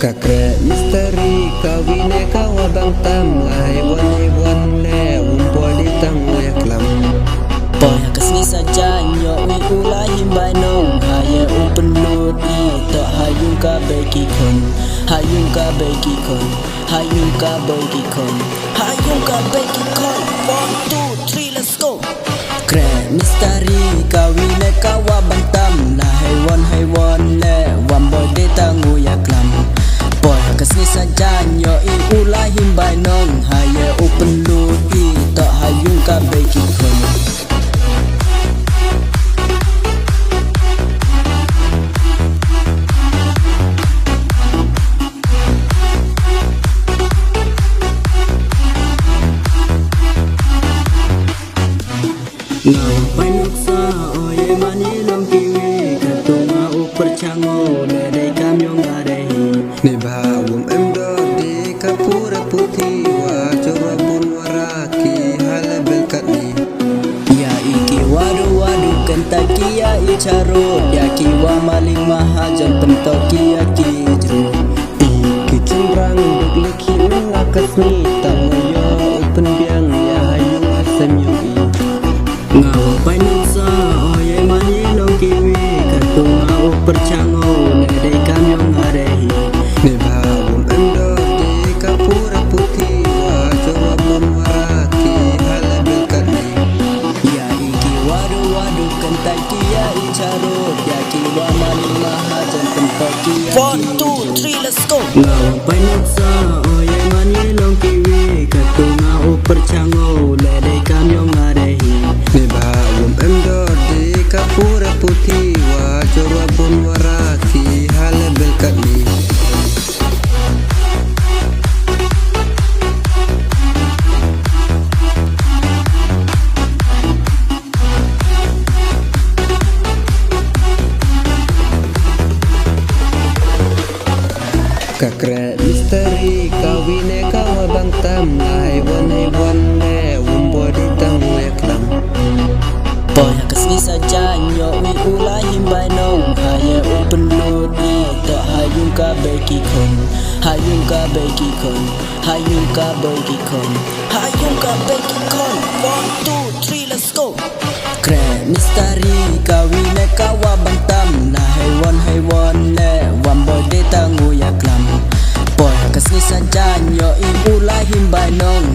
Kakre misteri kawine kawabang tam hewan le umpo di tangu yaklam Poya kasni saja nyo wi ulah himbai nong haya open load i to hayung ka beki kon hayung ka beki kon hayung ka beki kon hayung ka beki kon 1 2 3 let's go Kre misteri kawine kawabang tam hewan le wambo de tangu yaklam Poya kasni saja nyo i ulah himbai nong haya open load i to hayung ka beki kon Ngau panuksa oye mani long kiwi katunga upar chango ledai kamyong arehi Ni bawum emdo di kapura putih Wajura pun waraki halabel katni Ya iki wadu kentaki ya icarut Ya kiwa maling mahajan pentoki ya kijru Iki cembrang duk leki nangakasni Tamoyo open biang ya hayung asam yui Ngau panuksa oye mani long kiwi katunga upar chango ledai kamyong arehi Ni bawum emdo di kapura putih Wajura pun waraki halabel katni Ya iki wadu kentaki ya icarut Ya kiwa maling mahajan pentoki ya 1 2 3 let's go Ngau panuksa oye mani long kiwi katunga upar chango ledai kamyong arehi Ni bawum emdo di kapura putih Wajura pun waraki halabel katni Kakre misteri kawine kawabang tam hewan le umpo di tangu yaklam Poya kasni saja nyo wi ulah himbai nong haya open load i to hayung ka beki kon hayung ka beki kon hayung ka beki kon hayung ka beki kon 1 2 3 let's go Kre misteri kawine kawabang tam hewan le wambo de tangu yaklam Poya kasni saja nyo i ulah himbai nong